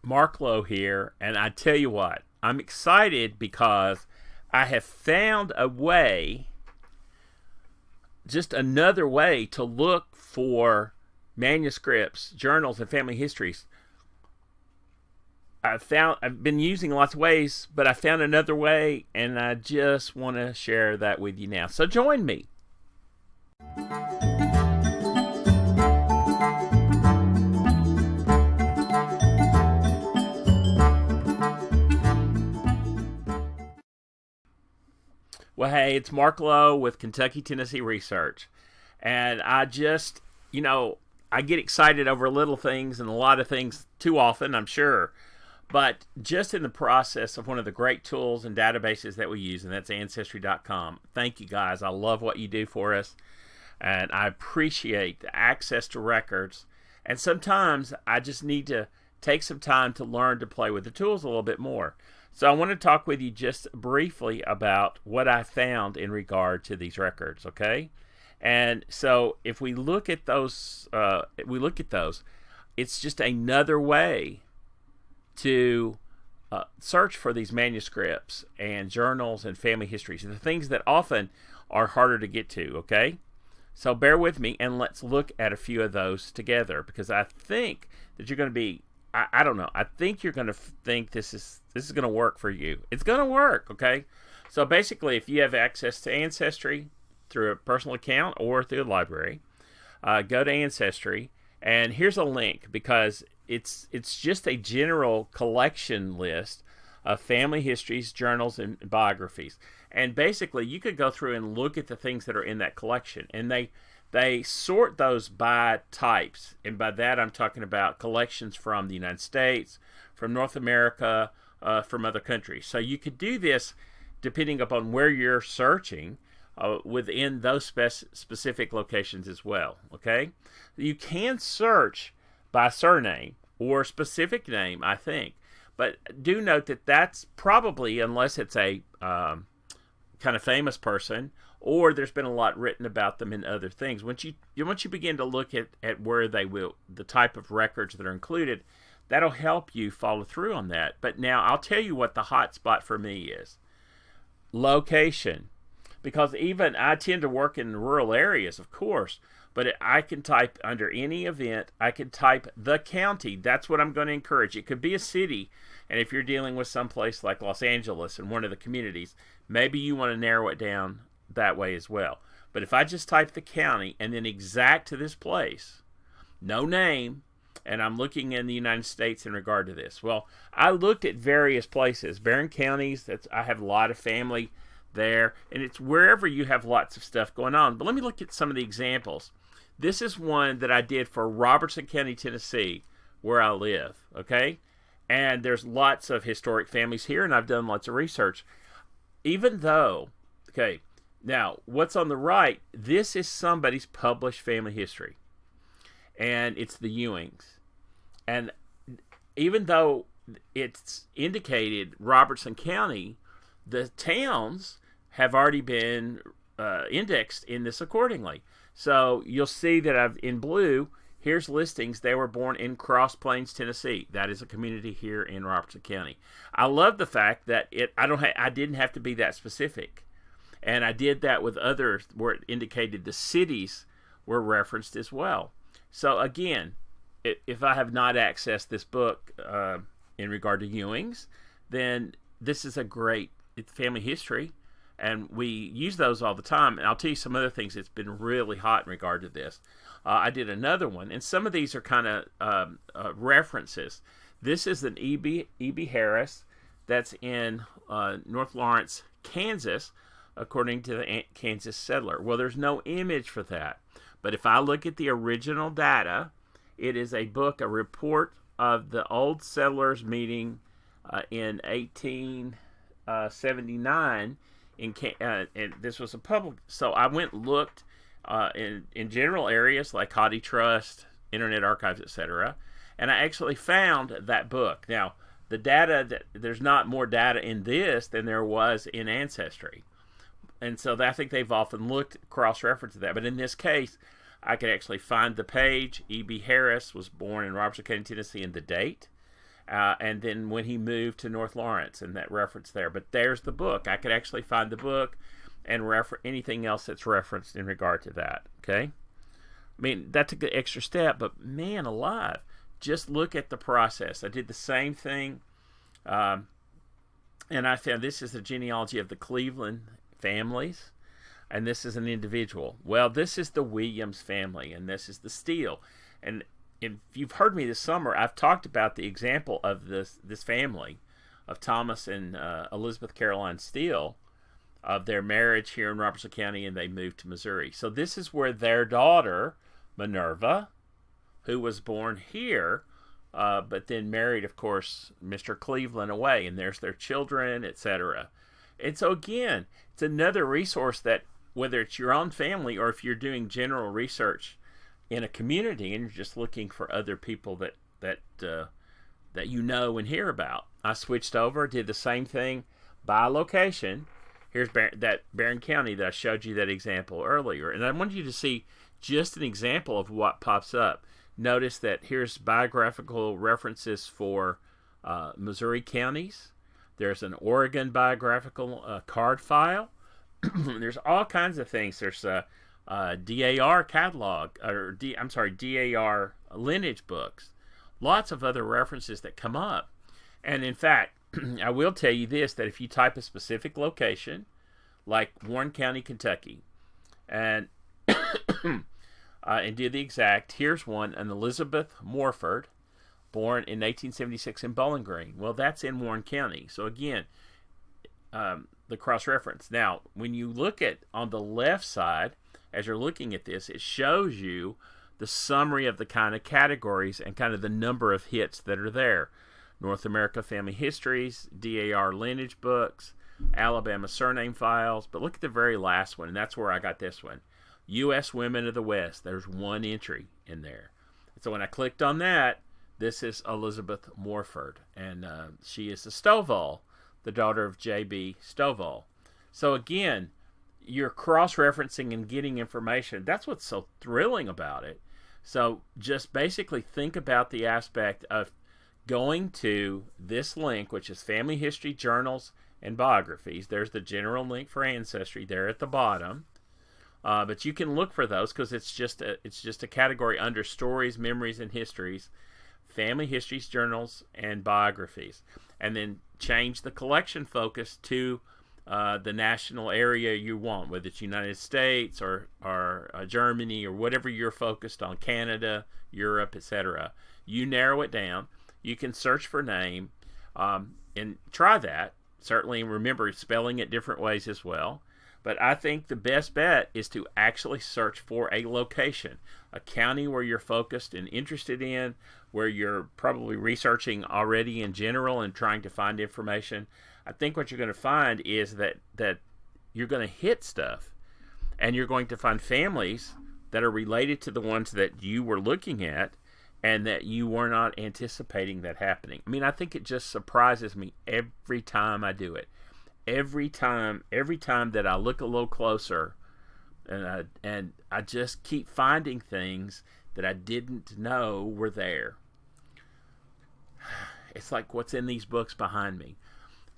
Mark Lowe here, and I tell you what, I'm excited because I have found a way, just another way to look for manuscripts, journals, and family histories. I've been using lots of ways, but I found another way, and I just want to share that with you now. So join me. Well, hey, it's Mark Lowe with Kentucky, Tennessee Research. And I just, I get excited over little things and a lot of things too often, I'm sure. But just in the process of one of the great tools and databases that we use, and that's Ancestry.com. Thank you, guys. I love what you do for us. And I appreciate the access to records. And sometimes I just need to take some time to learn to play with the tools a little bit more. So I want to talk with you just briefly about what I found in regard to these records, okay? And so if we look at those, it's just another way to search for these manuscripts and journals and family histories, the things that often are harder to get to, okay? So bear with me and let's look at a few of those together, because I think that you're going to be, I don't know, I think you're going to think this is going to work for you. It's going to work, okay? So basically, if you have access to Ancestry through a personal account or through a library, go to Ancestry, and here's a link, because it's just a general collection list of family histories, journals, and biographies. And basically, you could go through and look at the things that are in that collection, and they sort those by types, and by that I'm talking about collections from the United States, from North America, from other countries. So you could do this depending upon where you're searching within those specific locations as well, okay? You can search by surname or specific name, I think, but do note that that's probably, unless it's a kind of famous person, or there's been a lot written about them in other things. Once you begin to look at where the type of records that are included, that'll help you follow through on that. But now I'll tell you what the hot spot for me is. Location. Because even I tend to work in rural areas, of course, but I can type under any event, I can type the county. That's what I'm going to encourage. It could be a city, and if you're dealing with someplace like Los Angeles in one of the communities, maybe you want to narrow it down that way as well. But if I just type the county and then exact to this place, no name, and I'm looking in the United States in regard to this. Well, I looked at various places. Barron counties, I have a lot of family there, and it's wherever you have lots of stuff going on. But let me look at some of the examples. This is one that I did for Robertson County, Tennessee, where I live, okay? And there's lots of historic families here, and I've done lots of research. Even though, okay, now what's on the right, this is somebody's published family history, and it's the Ewings. And even though it's indicated Robertson County, the towns have already been indexed in this accordingly. So you'll see that in blue, here's listings. They were born in Cross Plains, Tennessee. That is a community here in Robertson County. I love the fact that I didn't have to be that specific. And I did that with others where it indicated the cities were referenced as well. So again, if I have not accessed this book in regard to Ewings, then this is a great family history, and we use those all the time. And I'll tell you some other things that's been really hot in regard to this. I did another one, and some of these are kind of references. This is an E.B. Harris that's in North Lawrence, Kansas, according to the Kansas Settler. Well, there's no image for that. But if I look at the original data, it is a book, a report of the Old Settlers meeting in 1879. And this was a public. So I went and looked in general areas like Hoddy Trust, Internet Archives, etc. And I actually found that book. Now, the data, there's not more data in this than there was in Ancestry. And so I think they've often looked cross-referenced that. But in this case, I could actually find the page. E.B. Harris was born in Robertson County, Tennessee, and the date. and then when he moved to North Lawrence, and that reference there. But there's the book. I could actually find the book and refer anything else that's referenced in regard to that. Okay, I mean, that took an extra step, but man alive, just look at the process. I did the same thing, and I found this is the genealogy of the Cleveland families, and this is an individual. Well, this is the Williams family, and this is the Steele. And if you've heard me this summer, I've talked about the example of this family, of Thomas and Elizabeth Caroline Steele, of their marriage here in Robertson County, and they moved to Missouri. So this is where their daughter, Minerva, who was born here, but then married, of course, Mr. Cleveland away, and there's their children, etc. And so again, it's another resource that, whether it's your own family or if you're doing general research in a community and you're just looking for other people that you know and hear about. I switched over, did the same thing by location. Here's that Barron County that I showed you that example earlier. And I wanted you to see just an example of what pops up. Notice that here's biographical references for Missouri counties. There's an Oregon biographical card file. There's all kinds of things. There's DAR catalog, or DAR lineage books. Lots of other references that come up. And in fact, I will tell you this, that if you type a specific location, like Warren County, Kentucky, and do the exact, here's one, an Elizabeth Morford, born in 1876 in Bowling Green. Well, that's in Warren County. So again, the cross-reference. Now, when you look at on the left side, as you're looking at this, it shows you the summary of the kind of categories and kind of the number of hits that are there. North America Family Histories, DAR lineage books, Alabama surname files. But look at the very last one, and that's where I got this one. U.S. Women of the West. There's one entry in there. So when I clicked on that, this is Elizabeth Morford, and she is a Stovall, the daughter of J.B. Stovall. So again, you're cross-referencing and getting information. That's what's so thrilling about it. So just basically think about the aspect of going to this link, which is Family History Journals and Biographies. There's the general link for Ancestry there at the bottom. But you can look for those because it's just a category under Stories, Memories, and Histories, Family Histories, Journals, and Biographies. And then change the collection focus to the national area you want, whether it's United States or Germany or whatever you're focused on, Canada, Europe, etc. You narrow it down. You can search for name and try that. Certainly remember spelling it different ways as well. But I think the best bet is to actually search for a location, a county where you're focused and interested in, where you're probably researching already in general and trying to find information. I think what you're going to find is that you're going to hit stuff, and you're going to find families that are related to the ones that you were looking at and that you were not anticipating that happening. I mean, I think it just surprises me every time I do it. Every time that I look a little closer, and I just keep finding things that I didn't know were there. It's like what's in these books behind me.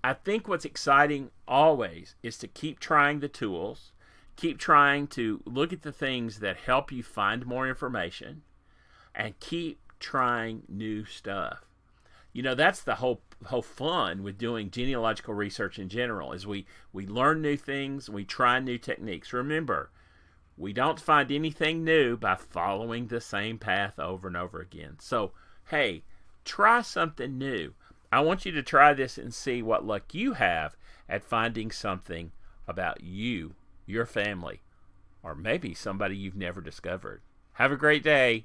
I think what's exciting always is to keep trying the tools, keep trying to look at the things that help you find more information, and keep trying new stuff. You know, that's the whole fun with doing genealogical research in general, is we learn new things, we try new techniques. Remember, we don't find anything new by following the same path over and over again. So, hey, try something new. I want you to try this and see what luck you have at finding something about you, your family, or maybe somebody you've never discovered. Have a great day.